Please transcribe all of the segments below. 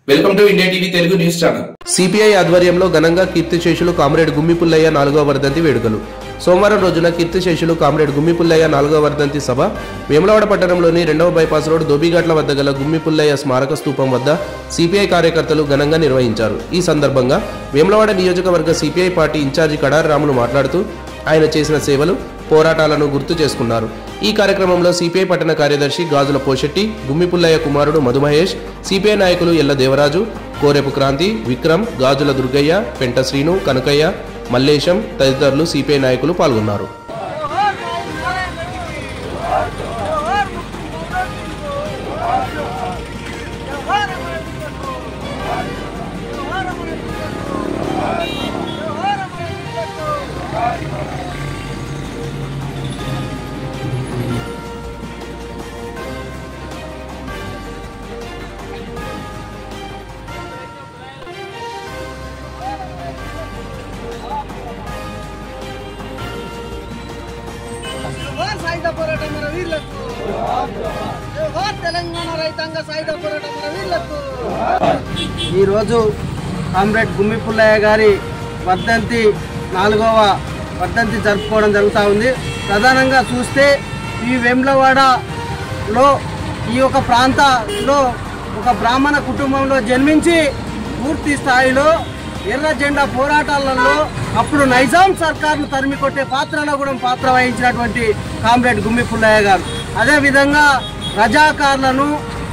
Welcome to India TV Telugu news channel. CPI ఆధ్వర్యంలో ఘనంగా కీర్తిశేషులు కామ్రేడ్ గుమ్మి పుల్లయ్య 4వ వర్ధంతి వేడుకలు. సోమవారం రోజున కీర్తిశేషులు కామ్రేడ్ గుమ్మి పుల్లయ్య 4వ వర్ధంతి సభ వేములవాడ పట్టణంలోని 2వ బైపాస్ రోడ్ దోబిఘాట్ల వద్ద గల గుమ్మి పుల్లయ్య స్మారక స్తూపం వద్ద సిపిఐ కార్యకర్తలు ఘనంగా నిర్వహించారు. ఈ సందర్భంగా వేములవాడ నియోజకవర్గ CPI party incharge Kadari Ramulu మాట్లాడుతూ ఆయన చేసిన సేవలు, పోరాటాలను గుర్తు చేసుకున్నారు. ఈ కార్యక్రమంలో సిపిఐ పట్టణ కార్యదర్శి గాజుల పోషెట్టి, గుమ్మి పుల్లయ్య కుమారుడు మధుమహేష్, సిపిఐ నాయకులు ఎల్ల దేవరాజు, కోరెపు క్రాంతి, విక్రమ్, గాజుల దుర్గయ్య, పెంట శ్రీను, కనకయ్య, మల్లేశం తదితరులు సిపిఐ నాయకులు పాల్గొన్నారు. సాయుధ పోరాటం మన వీరులకు, తెలంగాణ రైతాంగ సాయుధ పోరాటం మన వీరులకు. ఈరోజు కామ్రేడ్ గుమ్మి పుల్లయ్య గారి వర్ధంతి 4వ వర్ధంతి జరుపుకోవడం జరుగుతూ ఉంది. ప్రధానంగా చూస్తే ఈ వేములవాడలో ఈ యొక్క ప్రాంతంలో ఒక బ్రాహ్మణ కుటుంబంలో జన్మించి పూర్తి స్థాయిలో ఎర్ర జెండా పోరాటాలలో అప్పుడు నైజాం సర్కార్ను తరిమి కొట్టే పాత్రలో కూడా పాత్ర వహించినటువంటి కామ్రేడ్ గుమ్మి పుల్లయ్య గారు, అదేవిధంగా రజాకార్లను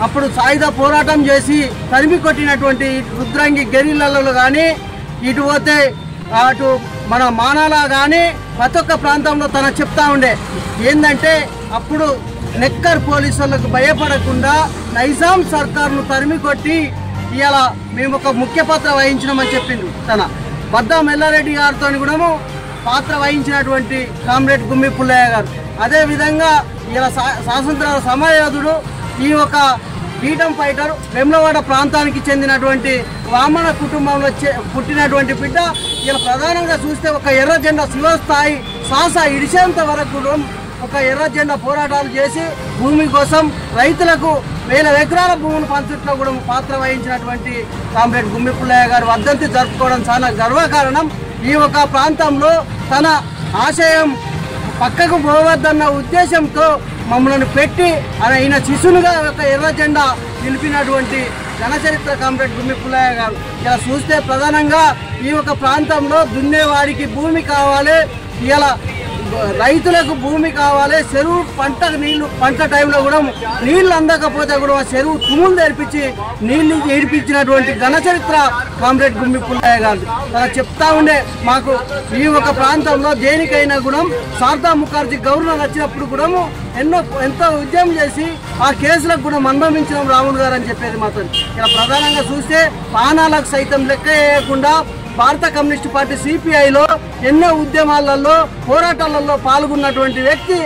అప్పుడు సాయుధ పోరాటం చేసి తరిమి కొట్టినటువంటి రుద్రంగి గెరిల్లలో కానీ, ఇటు పోతే అటు మన మానాలా కానీ ప్రతి ఒక్క ప్రాంతంలో తన చెప్తా ఉండే ఏంటంటే అప్పుడు నెక్కర్ పోలీసులకు భయపడకుండా నైజాం సర్కార్ను తరిమి కొట్టి ఇవాళ మేము ఒక ముఖ్య పాత్ర వహించినామని చెప్పిండు. తన బద్దా మెల్లారెడ్డి గారితో కూడా పాత్ర వహించినటువంటి కామ్రేడ్ గుమ్మి పుల్లయ్య గారు, అదేవిధంగా ఇలా స్వాతంత్ర సమరయోధుడు, ఈ యొక్క ఫ్రీడమ్ ఫైటర్, వేములవాడ ప్రాంతానికి చెందినటువంటి వామన కుటుంబంలో పుట్టినటువంటి బిడ్డ. ఇలా ప్రధానంగా చూస్తే ఒక ఎర్ర జెండా శివస్థాయి శ్వాస ఇడిచేంత వరకు ఒక ఎర్ర జెండా పోరాటాలు చేసి భూమి కోసం రైతులకు 1000 ఎకరాల భూమిని పంచడంలో కూడా పాత్ర వహించినటువంటి కామ్రేడ్ గుమ్మి పుల్లయ్య గారు వర్ధంతి జరుపుకోవడం చాలా గర్వకారణం. ఈ ఒక ప్రాంతంలో తన ఆశయం పక్కకు పోవద్దన్న ఉద్దేశంతో మమ్మల్ని పెట్టి ఆయన శిశువులుగా ఒక ఎర్ర జెండా నిలిపినటువంటి ఘనచరిత్ర కామ్రేడ్ గుమ్మి పుల్లయ్య గారు. ఇలా చూస్తే ప్రధానంగా ఈ ఒక ప్రాంతంలో దున్నేవాడికి భూమి కావాలి, ఇలా రైతులకు భూమి కావాలి, చెరువు పంట టైంలో కూడా నీళ్లు అందకపోతే కూడా చెరువు తుమ్ములు తెరిపించి నీళ్లు ఏడిపించినటువంటి ఘనచరిత్ర కామ్రేడ్ గుమ్మి పుల్లయ్య గారు. అలా చెప్తా ఉండే మాకు ఈ ఒక ప్రాంతంలో దేనికైనా కూడా శారదా ముఖర్జీ గవర్నర్ వచ్చినప్పుడు కూడా ఎంతో ఉద్యమం చేసి ఆ కేసులకు కూడా అనుభవించిన రాములు గారు అని చెప్పేది మాత్రం. ఇలా ప్రధానంగా చూస్తే ప్రాణాలకు సైతం లెక్క వేయకుండా భారత కమ్యూనిస్ట్ పార్టీ సిపిఐలో ఎన్నో ఉద్యమాలలో పోరాటాలలో పాల్గొన్నటువంటి వ్యక్తి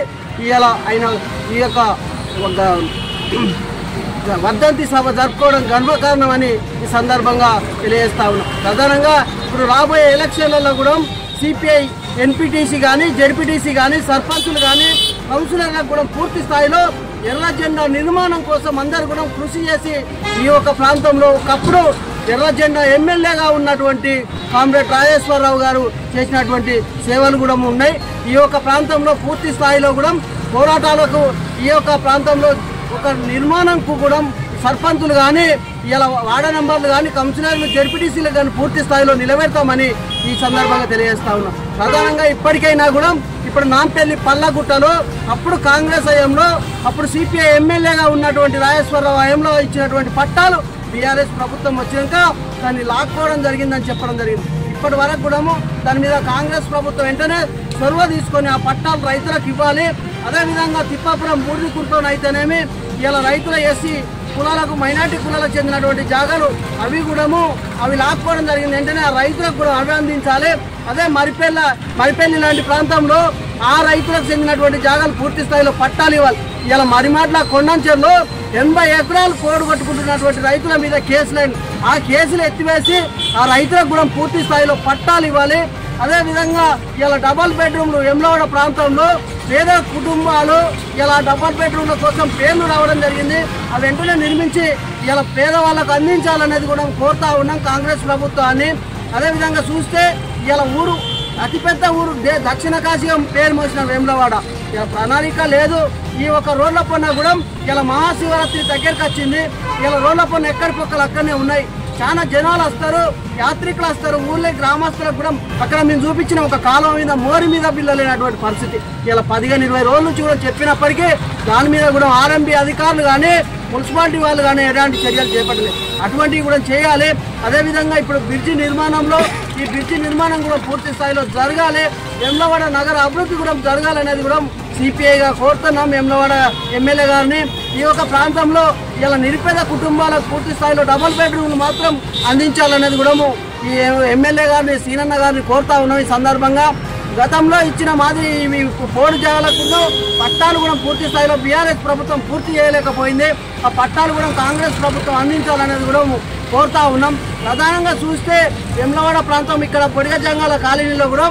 ఇలా ఆయన ఈ యొక్క వర్ధంతి సభ జరుపుకోవడం గర్వకారణమని ఈ సందర్భంగా తెలియజేస్తా ఉన్నాం. ప్రధానంగా ఇప్పుడు రాబోయే ఎలక్షన్లలో కూడా సిపిఐ ఎన్పిటిసి కానీ, జెడ్పీటీసీ కానీ, సర్పంచులు కానీ, కౌన్సిలర్లకు కూడా పూర్తి స్థాయిలో ఎర్ర జెండా నిర్మాణం కోసం అందరూ కూడా కృషి చేసి ఈ యొక్క ప్రాంతంలో ఒకప్పుడు ఎర్ర జెండా ఎమ్మెల్యేగా ఉన్నటువంటి కామ్రేడ్ రాజేశ్వరరావు గారు చేసినటువంటి సేవలు కూడా ఉన్నాయి. ఈ యొక్క ప్రాంతంలో పూర్తి స్థాయిలో కూడా పోరాటాలకు ఈ యొక్క ప్రాంతంలో ఒక నిర్మాణంకు కూడా సర్పంచులు కానీ, ఇలా వార్డు నంబర్లు కానీ, కౌన్సిలర్లు, జెడ్పీటీసీలు కానీ పూర్తి స్థాయిలో నిలబెడతామని ఈ సందర్భంగా తెలియజేస్తా ఉన్నాం. ప్రధానంగా ఇప్పటికైనా కూడా ఇప్పుడు నాంపల్లి పల్లగుట్టలో అప్పుడు కాంగ్రెస్ హయాంలో అప్పుడు సిపిఐ ఎమ్మెల్యేగా ఉన్నటువంటి రాజేశ్వరరావు హయాంలో ఇచ్చినటువంటి పట్టాలు టీఆర్ఎస్ ప్రభుత్వం వచ్చినాక దాన్ని లాక్కోవడం జరిగిందని చెప్పడం జరిగింది. ఇప్పటి వరకు కూడా దాని మీద కాంగ్రెస్ ప్రభుత్వం వెంటనే చొరవ తీసుకొని ఆ పట్టాలు రైతులకు ఇవ్వాలి. అదేవిధంగా తిప్పాపురం బూడికుంటోనైతేనేమి ఇలా రైతుల ఎస్సీ కులాలకు, మైనార్టీ కులాలకు చెందినటువంటి జాగాలు అవి కూడా అవి లాక్కోవడం జరిగింది. వెంటనే ఆ రైతులకు కూడా అవి అందించాలి. అదే మరిపల్లి లాంటి ప్రాంతంలో ఆ రైతులకు చెందినటువంటి జాగాలు పూర్తి స్థాయిలో పట్టాలు ఇవ్వాలి. ఇలా మరిమాట్ల కొండంచెర్లో 80 ఎకరాలు కోడు కొట్టుకుంటున్నటువంటి రైతుల మీద కేసులైంది. ఆ కేసులు ఎత్తివేసి ఆ రైతులకు కూడా పూర్తి స్థాయిలో పట్టాలు ఇవ్వాలి. అదేవిధంగా ఇలా డబల్ బెడ్రూమ్లు వెమ్లవాడ ప్రాంతంలో పేద కుటుంబాలు ఇలా డబల్ బెడ్రూమ్ల కోసం పేర్లు రావడం జరిగింది. అవి వెంటనే నిర్మించి ఇలా పేదవాళ్ళకు అందించాలనేది కూడా కోరుతా ఉన్నాం కాంగ్రెస్ ప్రభుత్వాన్ని. అదేవిధంగా చూస్తే ఇలా ఊరు అతిపెద్ద ఊరు దక్షిణ కాశీగా పేరు మోసిన వేములవాడ ఇలా ప్రణాళిక లేదు. ఈ ఒక రోడ్ల పన్ను కూడా ఇలా మహాశివరాత్రి దగ్గరకు వచ్చింది. ఇలా రోడ్ల పన్ను ఎక్కడి పక్కలు అక్కడనే ఉన్నాయి. చాలా జనాలు వస్తారు, యాత్రికులు వస్తారు, ఊళ్ళో గ్రామస్తులకు కూడా అక్కడ మేము చూపించిన ఒక కాలం మీద మోరి మీద బిల్లు లేనటువంటి పరిస్థితి. ఇలా 15-20 రోజుల నుంచి కూడా చెప్పినప్పటికీ దాని మీద కూడా ఆర్ఎంబీ అధికారులు కానీ మున్సిపాలిటీ వాళ్ళు కానీ ఎలాంటి చర్యలు చేపట్టలేదు. అటువంటివి కూడా చేయాలి. అదేవిధంగా ఇప్పుడు బ్రిడ్జి నిర్మాణంలో ఈ బ్రిడ్జి నిర్మాణం కూడా పూర్తి స్థాయిలో జరగాలి. వేములవాడ నగర అభివృద్ధి కూడా జరగాలనేది కూడా సిపిఐగా కోరుతున్నాం వేములవాడ ఎమ్మెల్యే గారిని. ఈ యొక్క ప్రాంతంలో ఇలా నిరుపేద కుటుంబాలకు పూర్తి స్థాయిలో డబుల్ బెడ్రూమ్లు మాత్రం అందించాలనేది కూడా ఈ ఎమ్మెల్యే గారిని సీనన్న గారిని కోరుతా ఉన్నాం. ఈ సందర్భంగా గతంలో ఇచ్చిన మాదిరి ఇవి పోడు జాగాలకు పట్టాలు కూడా పూర్తి స్థాయిలో బీఆర్ఎస్ ప్రభుత్వం పూర్తి చేయలేకపోయింది. ఆ పట్టాలు కూడా కాంగ్రెస్ ప్రభుత్వం అందించాలనేది కూడా కోరుతా ఉన్నాం. ప్రధానంగా చూస్తే వేములవాడ ప్రాంతం ఇక్కడ పొడిగ జంగాల కాలనీలో కూడా